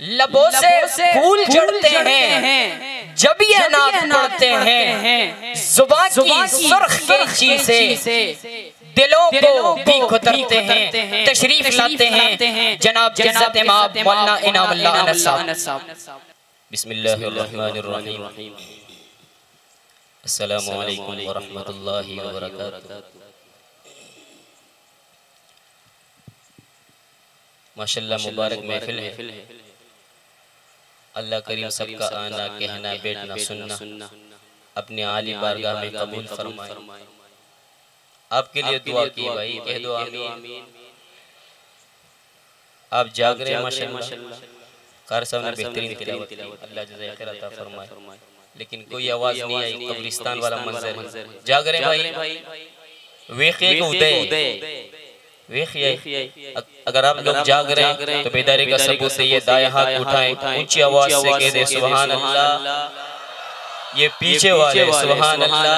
लबों से फूल झड़ते हैं जब ये नात पढ़ते हैं, जुबान की सुर्ख कैंची से दिलों को भी कुतरते हैं। तशरीफ लाते हैं जनाब इज्जत इमाम मौलाना इनामुल्लाह अनस साहब। बिस्मिल्लाहिर्रहमानिर्रहीम। अस्सलामु अलैकुम व रहमतुल्लाहि व बरकातुहू। माशाअल्लाह मुबारक महफिल है। अल्लाह करीम सबका आना कहना बैठना सुनना अपने आली बारगाह में कबूल फरमाए। आपके लिए दुआ की भाई, कह दो आमीन। आप जाग रहे हैं माशाअल्लाह, कार साहब ने बेहतरीन तिलावत की, अल्लाह जज़ा खैर अता फरमाए। लेकिन कोई आवाज नहीं आई, कब्रिस्तान वाला मंजर है। जाग रहे भाई, वेखिए को उदय वेखिए। अगर आप लोग जाग रहे हैं तो बेदारी का सबूत है। ये दाएं हाथ उठाएं, ऊंची आवाज से कह दे सुभान अल्लाह। ये पीछे वाले सुभान अल्लाह,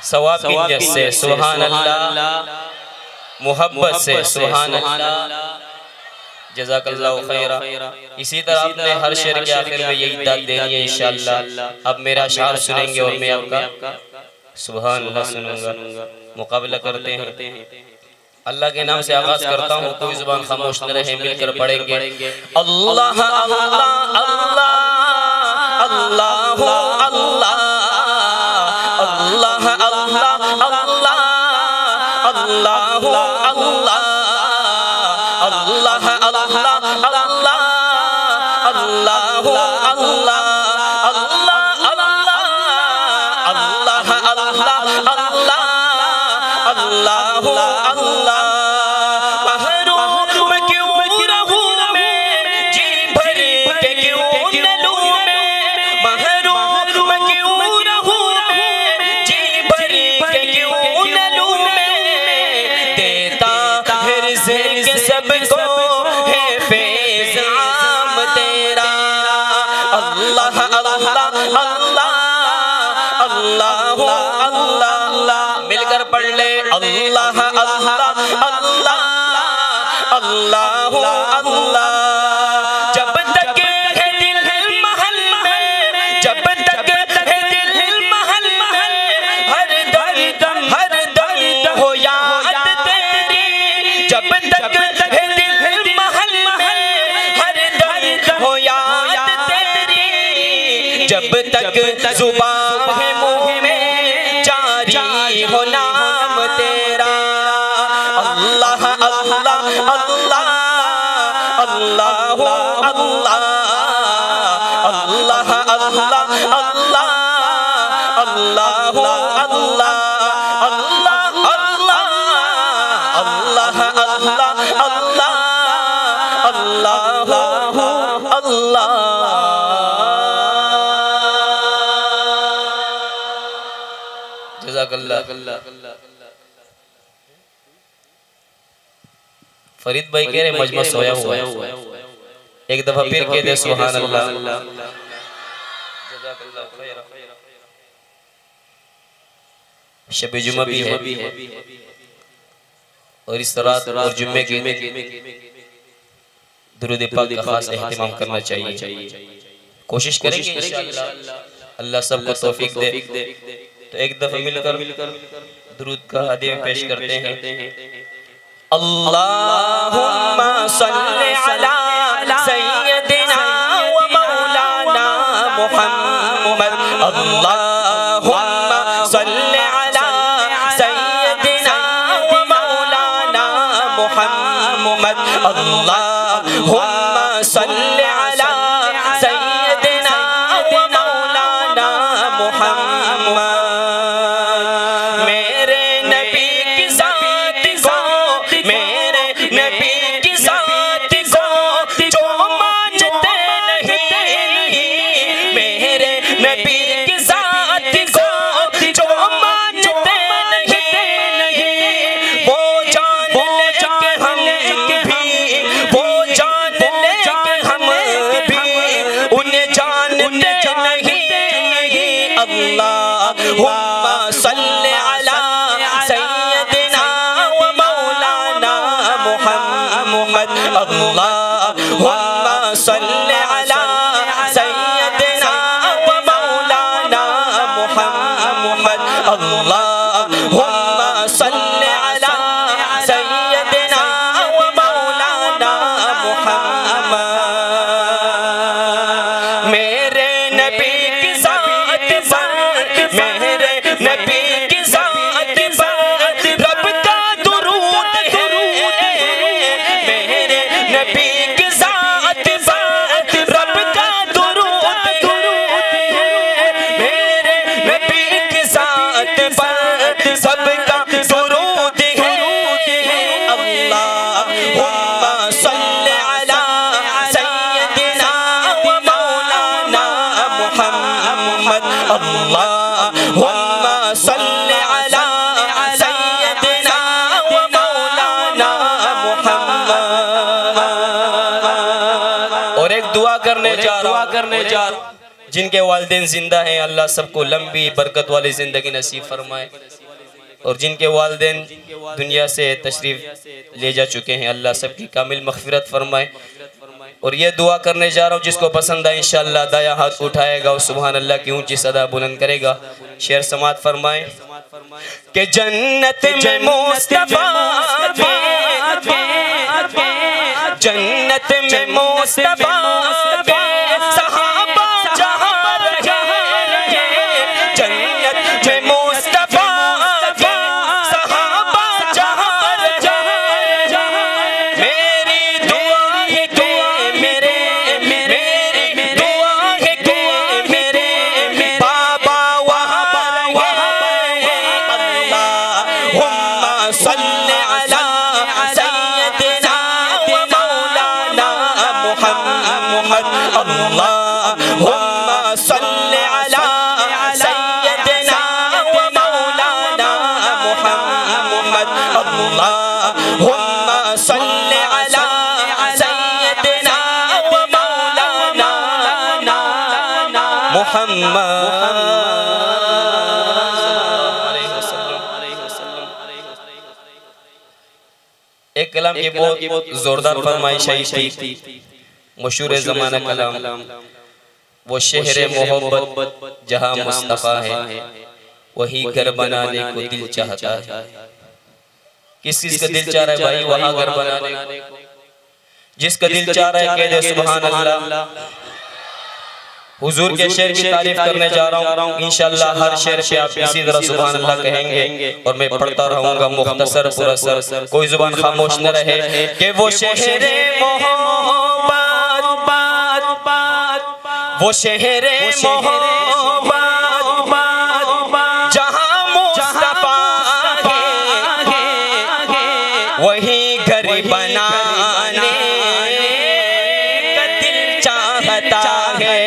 सवाब की से सुभान अल्लाह, मोहब्बत से सुभान अल्लाह, जज़ाकल्लाहु खैरा। इसी तरह आपने हर शेर के आखिर में यही दाद देनी है इंशाअल्लाह। अब मेरा शार सुनेंगे और मैं आपका सुभान अल्लाह सुनूंगा। मुकाबला करते हैं। अल्लाह के नाम से आगाज करता हूँ, कोई जुबान खामोश न रहे, मिलकर पढ़ेंगे। अल्लाह अल्लाह अल्लाह अल्लाह अल्लाह अल्लाह अल्लाह अल्लाह अल्लाह अल्लाह अल्लाह अल्लाह मिलकर पढ़ ले। अल्लाह अल्लाह अल्लाह अल्लाह अल्लाह। जब तक है दिल महल में, जब तक है दिल महल में, हर दर्द हो याद तेरी। जब तक है दिल महल में, हर दर्द हो याद तेरी। जब तक जुबान है मुँह में, जारी हो नाम तेरा। अल्लाह अल्लाह अल्लाह अल्लाह अल्लाह अल्लाह अल्लाह अल्लाह अल्लाह अल्लाह अल्लाह अल्लाह अल्लाह अल्लाह। फरीद भाई कह रहे मजमा सोया हुआ है। एक दफा फिर कह दे सुभान अल्लाह। शब जुमा भी है और इस रात और जुम्मे के दुरूद पाक का खास एहतिमाम करना चाहिए। कोशिश करेंगे इंशाअल्लाह, अल्लाह सबको तौफीक दे। तो एक दफा मिलकर दुरूद का हदीया पेश करते हैं। अल्लाहुम्मा सल्ली अला सय्यदिना व मौलाना मुहम्मद। अल्लाहुम्मा सल्ली अला सय्यदिना व मौलाना मुहम्मद। अल्लाहुम्मा सल्ली अला सय्यदिना व मौलाना मुहम्मद। अल्लाहुम्मा सल्ली अला सय्यदिना व मौलाना मुहम्मद। अल्लाहुम्मा सल्ले अला सय्यदना व मौलाना मुहम्मद अल्लाहुम्मा सल्ले अला सय्यदना व मौलाना मुहम्मद। मेरे नबी की ज़ात पर, मेरे नबी की ज़ात पर रब का दुरूद है। मेरे नबी की ज़ात पर रब का दुरूद है। मेरे नबी की ज़ात पर सबका दुरूद है। अल्लाहुम्मा सल्ले अला सय्यदना व मौलाना मुहम्मद अल्लाहुम्मा सल्ले अला सय्यदना व मौलाना मुहम्मद। और एक दुआ करने जा रहा जिनके वालिदैन जिंदा हैं, अल्लाह सबको लंबी बरकत वाली जिंदगी नसीब फरमाए। और जिनके वालिदैन दुनिया से तशरीफ ले जा चुके हैं, अल्लाह सबकी कामिल मग़फ़िरत फरमाए। और ये दुआ करने जा रहा हूँ, जिसको पसंद आए इंशाअल्लाह दाया हाथ उठाएगा और सुभान अल्लाह की ऊंची सदा बुलंद करेगा। शेर समात फरमाए कि जन्नत में मुस्तफा के, जन्नत में मुस्तफा के सहाबा जहाँ रहे। जन्नत में मुस्तफा के सहाबा जहाँ रहे। मेरी दुआ है कि मेरे, मेरी दुआ है कि मेरे बाबा वहाँ रहे। अल्लाहुम्मा सल्ले अला सय्यदना व मौलाना मुहम्मद अल्लाहुम्मा सल्ले अला सय्यदना व मौलाना मुहम्मद अल्लाहुम्मा सल्ले अला सय्यदना व मौलाना मुहम्मद। एक कलाम की बहुत जोरदार फरमाइश थी, मशहूर ज़माना कलाम, वो शहर मोहब्बत जहाँ मुस्तफ़ा है वही घर बनाने को दिल चाहता है। किस किस का दिल चाह रहा है भाई वहाँ घर बनाने को? जिसका दिल चाह रहा है कह दे सुभान अल्लाह। हुजूर के शेर की तारीफ करने जा रहा हूँ, इंशाअल्लाह हर शेर पे आप इसी तरह सुभान अल्लाह कहेंगे और मैं पढ़ता रहूंगा मुख्तसर पूरा सर, कोई जुबान खामोश न रहे। कि वो शहर मोहब्बत, वो शहर मोहब्बत जहाँ मुस्तफा है वही घर बनाने का दिल चाहता है।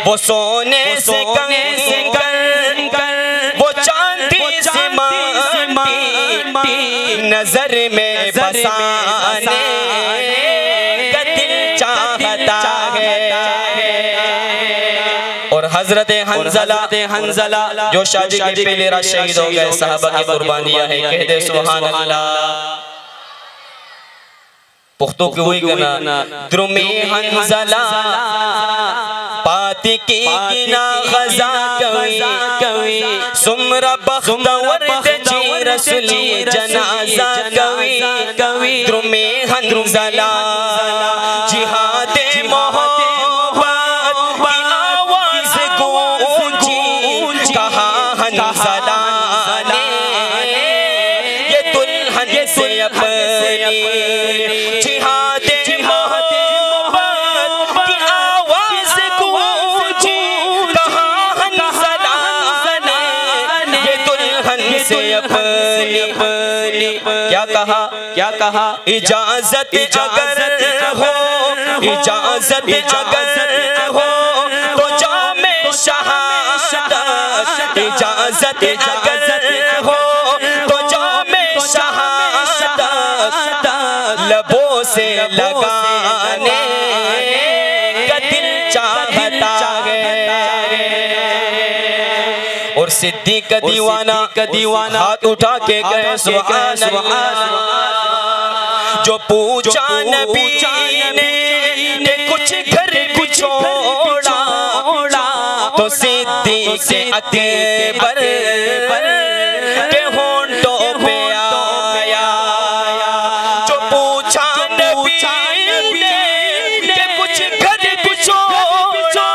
वो सोने से कंकर, वो चांदी से माटी नजर में बसाने का दिल चाहता है। और हजरत हंज़ला जो शादी के पहले रात शहीद हो गए, साहबा की कुर्बानियां हैं, कह दे सुभान अल्लाह। पुख्तो की वही गाना द्रुमी हंज़ला पाती की गिना ग़ज़ा कवी सुमरा बख्तवर जी रसूली जनाजा कवी द्रुमी हंज़ला जिहाद मोहब्बत की आवाज़ गूंजी कहा हंज़ला ने ये दुल्हन से अपनी जिहाद मोहब्बत की आवाज़ गूंजी कहा हंज़ला ने ये दुल्हन से अपनी क्या कहा इजाज़त अगर हो, इजाज़त अगर हो तो जामे शहादत, इजाज़त अगर हो तो जामे शहादत लबों से लगाने का दिल चाहता है। और सिद्दीक़ का दीवाना हाथ उठा के गए सुभान अल्लाह। जो पूछा नबी ने कुछ घर को छोड़ा तो सिद्दीक़ अकबर के होंठों पे आया। जो पूछा नबी ने कुछ घर को छोड़ा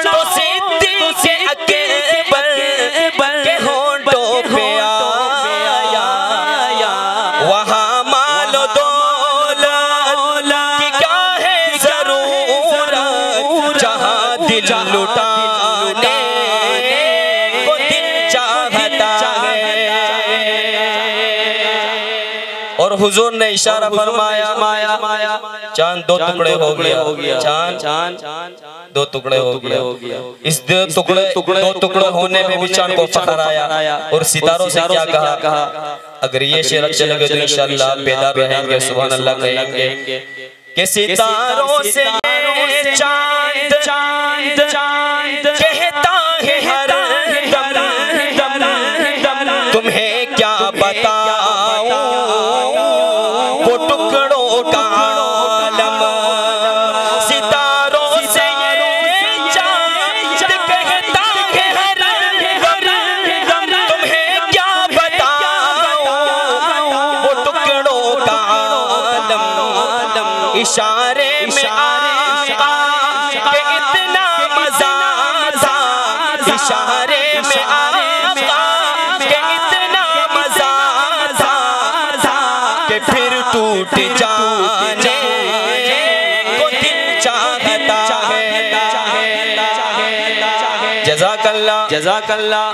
तो सिद्दीक़ अकबर के होंठों पे आया। वहाँ मालो दौलत की क्या है जरूरत, जहाँ दिल लुटाने को दिल चाहता है। और हुजूर ने इशारा फरमाया, चांद दो टुकड़े हो गया, चांद दो टुकड़े हो गया। इस दो टुकड़े होने में भी चांद को फख्र आया। और सितारों से क्या कहा, अगर ये शेर अच्छे लगे तो इंशाअल्लाह आप बेदार रहेंगे, सुभान अल्लाह कहेंगे कि सितारों से ये चांद कहता है हर दम, तुम्हें क्या बताऊं वो टुकड़ों का आलम। सितारों से ये चांद कहता है हर दम, तुम्हें क्या बताऊं वो टुकड़ों का आलम। इशारे में आका के इतना मजा था, इशारे में आका के इतना मजा था कि फिर टूट जाने को दिल चाहता है। जज़ाकल्लाह जज़ाकल्लाह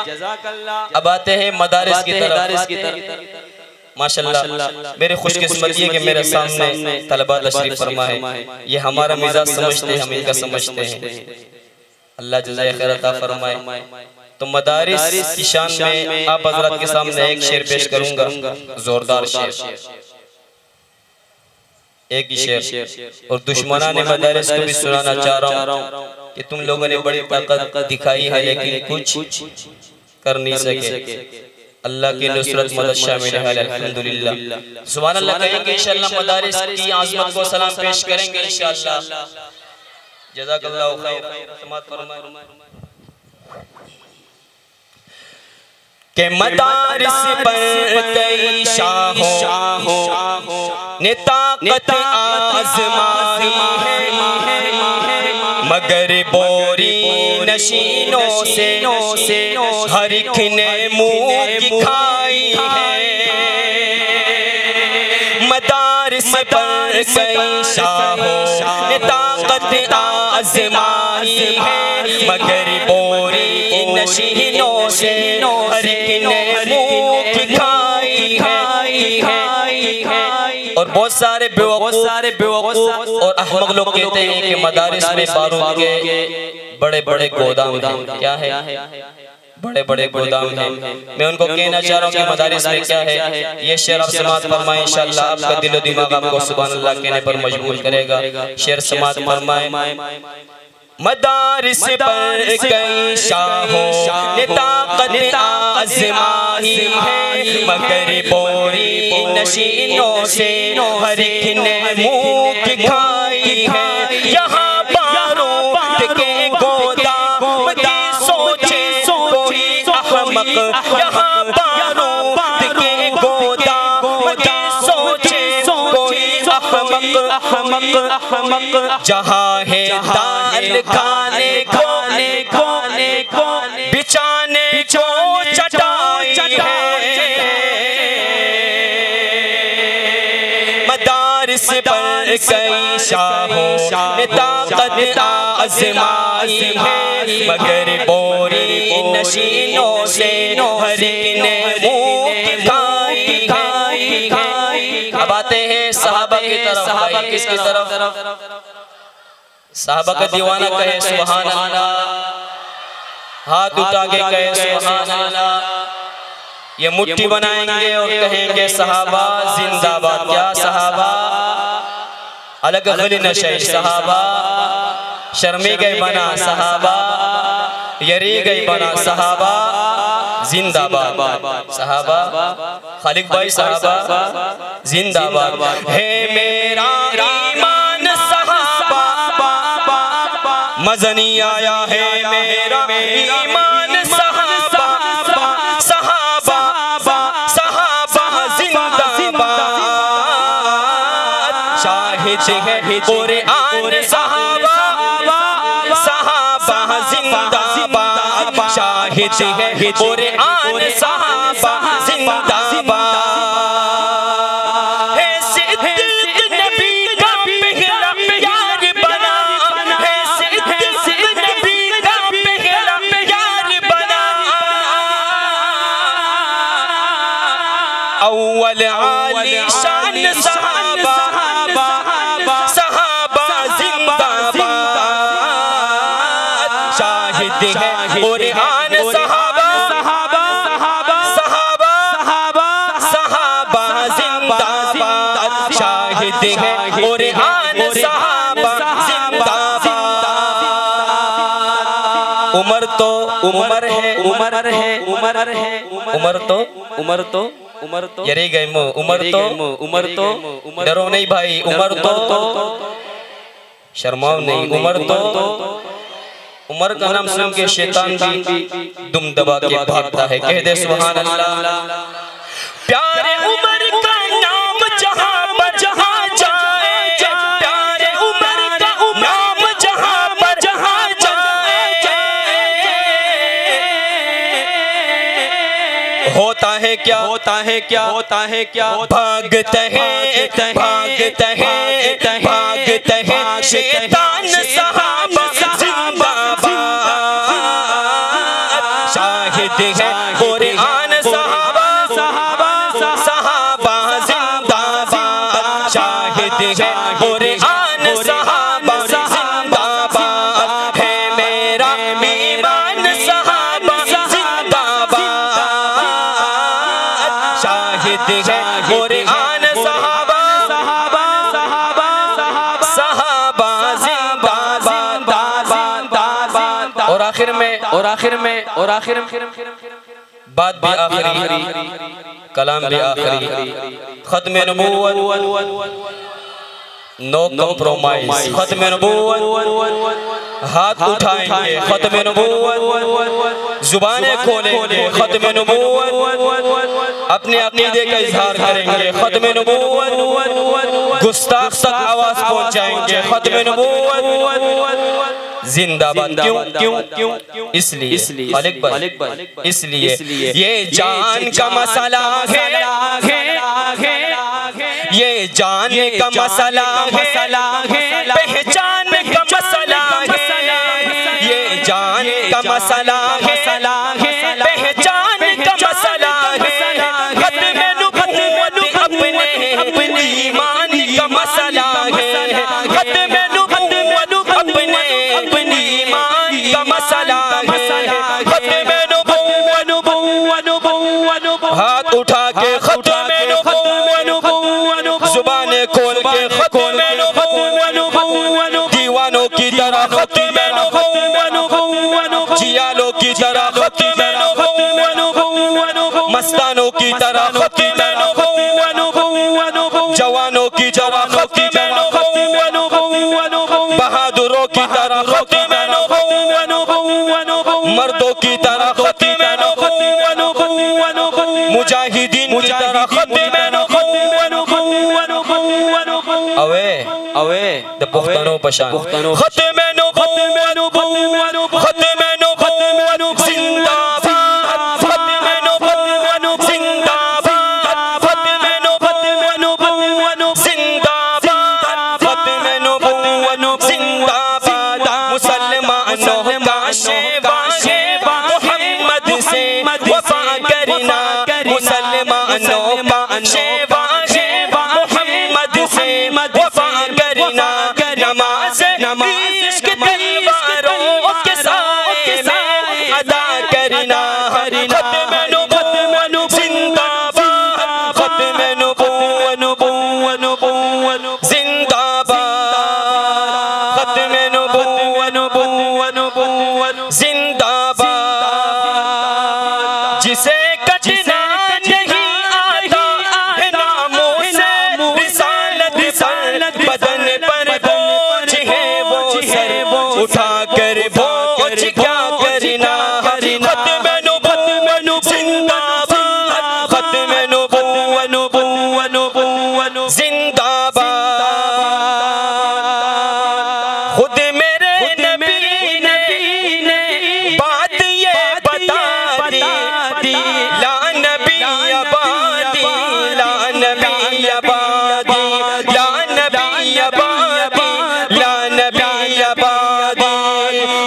जज़ाकल्लाह। अब आते हैं मदारिस की तरफ। माशाअल्लाह मेरे खुशकिस्मती है कि मेरे सामने तलबा तशरीफ फरमा है। ये हमारा मिजाज समझते हैं, हम इनका समझते हैं। अल्लाह जज़ाए खैर अता फरमाए। तो मदारिस की शान में आप हज़रात के सामने एक शेर पेश करूंगा, जोरदार शेर, एक ही शेर। और दुश्मनान ने मदारिस को भी सुनाना चाह रहा हूँ कि तुम लोगों ने बड़ी ताकत दिखाई है लेकिन कुछ कर नहीं सके। अल्लाह की नुसरत मदद शामिल है, अल्हम्दुलिल्लाह, सुभान अल्लाह कहेंगे इंशाअल्लाह। मदारिस की आज़मत को सलाम पेश करेंगे इंशाअल्लाह। जज़ाकल्लाहु खैर। समाअत फरमाए के मदारिस पर कई शाहों ने ताकत आज़माई है, मगर बोरी नशीनों से हर एक ने मुँह खाई है। मदारिस पर कई शाहों ने ताकत आज़माई है, मगर बोरी नशीनों से हर एक ने मुँह खाई है। और बहुत सारे बेवकूफ और अहमक लोग कहते हैं कि मदारिस में बारूद के बड़े बड़े गोदाम हैं। क्या है? बड़े बड़े गोदाम हैं। मैं उनको कहना चाह रहा हूँ कि मदारिस में क्या है। ये शेर आप समाअत फरमाएं इंशाअल्लाह। आपका दिलो दिमाग आपको सुभान अल्लाह कहने पर मजबूर करेगा। शेर समाअत फरमाएं। मदारिस पर कई शाहों ने ताकत आज़माई है, मगर बोरी नशीनों से हर एक ने मुँह खाई है। यहाँ बारूद के गोदाम की सोचे कोई अहमक, यहाँ बारूद के गोदाम की सोचे कोई अहमक। जहाँ है दाल खाने को बिछाने को चटाई है। मदारिस पर कई शाहों ने ताकत आज़माई है, मगर बोरी नशीनों से हर एक ने मुँह खाई है। अब आते हैं सहाबा की तरफ। सहाबा किसकी तरफ? सहाबा का दीवाना कहे सुभान अल्लाह, हाथ उठा के कहे सुभान अल्लाह। ये मुट्ठी बनाएंगे और कहेंगे सहाबा जिंदाबाद। क्या सहाबा? अलग गली नशे सहाबा, शर्मी गई बना सहाबा, यरी गई बना सहाबा, जिंदाबाद, सहाबा खालिक भाई साहबा जिंदाबाद। है मेरा ईमान सहाबा, मजनी आया है मेरा ईमान सहाबा, सहाबा सहाबा जिंदाबाद। शाहिद है कुरान सहाबा, सहाबा जिंदाबाद। शाहिद है कुरान सहाबा जिंदाबाद। अव्वल आली शान सहाबा, सहाबा जिंदाबाद। शाहिद है कुरान सहाबा, सहाबा सहाबा जिंदाबाद। शाहिद है कुरान सहाबा जिंदाबाद। उमर तो उमर है, उमर है, उमर है, उमर तो उमर तो उमर तो यरे गए मो उमर तो डरो नहीं भाई, उमर तो शर्माओ नहीं, उमर तो उमर का नाम सुन के शैतान भी दुम दबा के भागता है। कह दे सुभान अल्लाह। प्यारे उमर का नाम जहां पर जहां जाए, प्यारे उमर का नाम जहां पर जहां जाए। होता है क्या, होता है क्या, होता है क्या, भागते हैं भागते हैं भागते हैं शैतान सहाबा जिंदाबाद। शाहिद है कुरान सहाबा, सहाबा सहाबा जिंदाबाद। शाहिद है कुरान सहाबा जिंदाबाद। है मेरा ईमान सहाबा जिंदाबाद। शाहिद है कुरान सहाबा, सहाबा सहाबा जिंदाबाद। और आखिर में और आखिर में और आखिर में बात भी आखिरी, कलाम भी आखिरी। खत्म नबूवत नो कॉम्प्रोमाइज, खत्म नबूवत हाथ उठाएंगे, खत्म नबूवत जुबानें खोलेंगे, खत्म नबूवत अपने अकीदे का इजहार करेंगे, खत्म नबूवत गुस्ताख तक आवाज पहुंचाएंगे, खत्म नबूवत जिंदाबाद। क्यों क्यों क्यों? इसलिए खालिक भाई, इसलिए ये जान का मसला है, ये जान का मसला है, पहचान का मसला है। ये जान का मसला है, पहचान का मसला है। खत्म नबूवत अपने अपने ईमान का मसला है। खत्म नबूवत अपने अपने ईमान का मसला है। खत्म नबूवत हाथ उठा के खत्म नबूवत जुबानें खोल के खत्म नबूवत दीवानों की तरह खत्म नबूवत जियालों की तरह खत्म नबूवत मस्तानों की तरह खत्म नबूवत जवानों की तरह खत्म नबूवत बहादुरों की तरह खत्म नबूवत मर्दों की तरह खत्म नबूवत मुजाहिदीन की तरह खत्म नबूवत अवे अवे द पुख्तनो पशान खत्म नबूवत खत्म नबूवत जिंदाबाद खत्म नबूवत जिंदाबाद खत्म नबूवत जिंदाबाद खत्म नबूवत जिंदाबाद मुसलमानों का शेवा मोहम्मद से वफा करना मुसलमानों का शेवा मोहम्मद से वफा करना नमाज इश्क तलवारों के साए में अदा करना खत्म नबूवत जिंदाबाद खत्म नबूवत जिंदाबाद खत्म नबूवत जिंदाबाद बदन पर बोझ है वो सर उठा कर बोझ क्या करना। खत्म नबुव्वत जिंदाबाद, खत्म नबुव्वत जिंदाबाद। खुद मेरे नबी ने बात ये बता दी, ला नबी आबादी, ला नबी आबादी, ला नबी आबादी, ला नबी आबादी।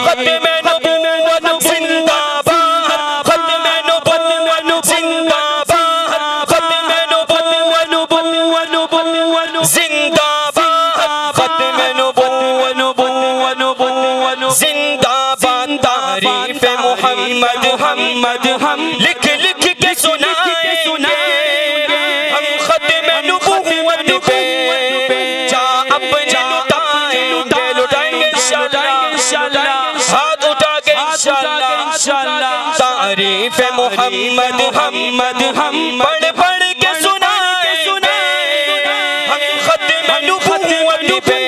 खत्म नबुव्वत जिंदाबाद, खत्म नबुव्वत जिंदाबाद, खत्म नबुव्वत जिंदाबाद, खत्म नबुव्वत जिंदाबाद। तारीफ मोहम्मद हम लिख लिख के सुनाएंगे, हम खत्म नबुव्वत पे जा अपने लुटाएंगे इंशाअल्लाह, हाथ उठा के इंशाअल्लाह। तारीफ मोहम्मद हम पढ़ पढ़ के सुनाएंगे, हम खत्म नबुव्वत पे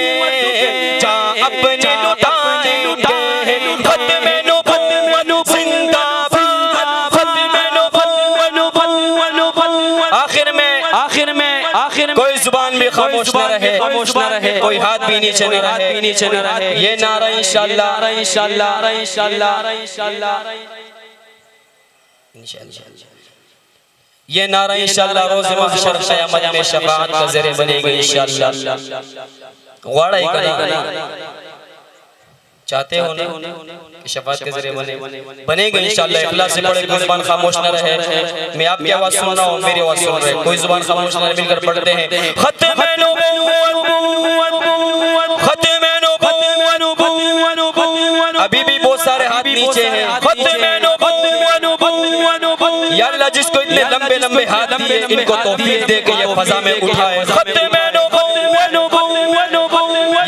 जा अपने लुटाएंगे। खत्म नबुव्वत जिंदाबाद, खत्म नबुव्वत। आखिर में कोई जुबान भी खामोश न रहे, कोई हाथ भी नीचे न रहे। ये नारा इंशाअल्लाह ये नारा इंशाअल्लाह रोज़ महशर क़यामत में शफ़ाअत का ज़रिया बनेगा इंशाअल्लाह। वाड़ा ही करना चाहते हो ना कि शफ़ाअत के ज़रिए बनेगा इंशाअल्लाह। इखलास से पढ़े, कोई ज़ुबान खामोश न रहे। मैं आपकी आवाज़ सुन रहा हूँ, मेरी आवाज़ सुन रहे, कोई ज़ुबान खामोश न रहे, मिलकर पढ़ते हैं। खत्म नबुव्वत, अभी भी बहुत सारे हाथ नीचे हैं। खत्म नबुव्वत, या अल्लाह जिसको इतने लंबे लंबे हाथ दिए इनको तौफीक दे के ये फ़ज़ा में उठाए। खत्म नबुव्वत,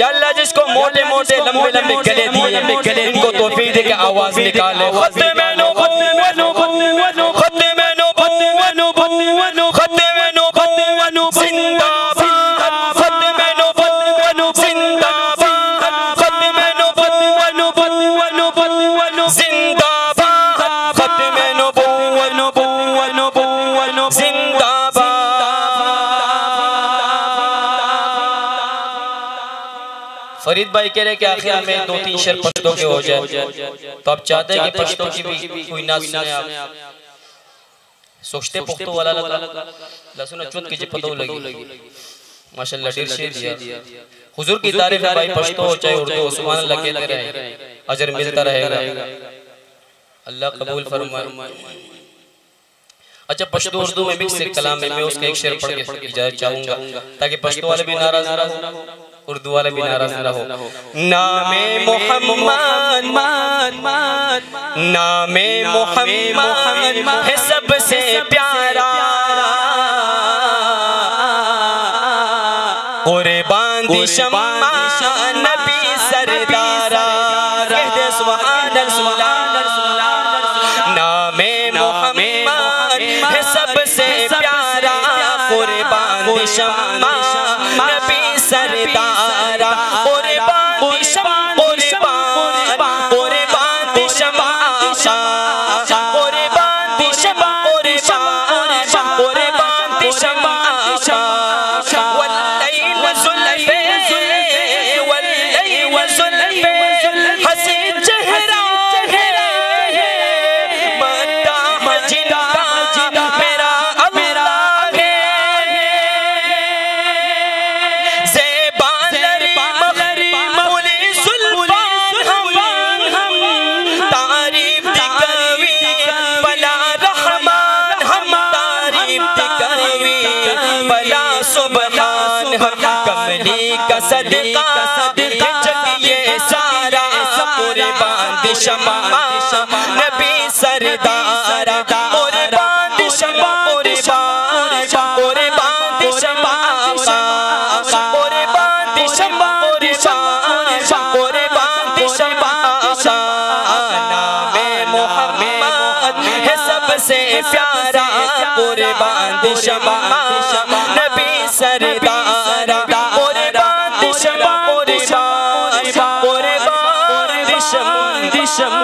या अल्लाह जिसको मोटे मोटे लंबे लंबे गले दिए इनको तौफीक दे के आवाज़ निकाले। खत्म नबुव्वत जिंदाबाद, खत्म नबुव्वत जिंदाबाद, खत्म नबुव्वत जिंदाबाद, खत्म नबुव्वत जिंदाबाद। फरीद भाई कह रहे कि आखिर में 2-3 शेर पश्तो के हो जाए, तो आप चाहते हैं कि पश्तो की भी कोई नाच सुने आप? सोचते पुख्तो वाला लहसुन चुत की पतो लगी माशाल्लाह ढेर शेर दिया। हुजूर की तारीफ है भाई, पश्तो हो चाहे उर्दू, सुभान अल्लाह कहते रहे, अजर मिलता रहेगा, अल्लाह कबूल फरमाए। अच्छा, पश्तो उर्दू में मिक्स कलाम में मैं उसका एक शेर पढ़ के इजाजत चाहूंगा ताकि पश्तो वाले भी नाराज ना हो, उर्दू वाले भी नाराज ना हो। नामे मोहम्मद, नामे मोहम्मद है सबसे प्यारा, कुर्बान दी शम्मा नबी सरदारा, कहते सुभान अल्लाह। नामे मोहम्मद है सबसे प्यारा, कुर्बान दी शम्मा नबी सरदारा, कुर्बान दी शम्मा, कुर्बान दी शम्मा, कुर्बान दी शम्मा, कुर्बान दी शम्मा। वल्लैल ज़ुल्फ़े, वल्लैल ज़ुल्फ़े हसीन चेहरा है, मद्दाह जिंदा मेरा अल्लाह है। ज़ेबा लरीम मुली सुल्फ़ान हम तारीफ दिकवी बला रहमान, हम तारीफ दिकवी बला सुबहान। कमली का सदका ये सारा, कुर्बान दी शम्मा नबी सरदारा, कुर्बान दी शम्मा, कुर्बान दी शम्मा, कुर्बान दी शम्मा, कुर्बान दी शम्मा। नामे मोहम्मद है सबसे प्यारा, कुर्बान दी शम्मा नबी सरदारा, कुर्बान दिशम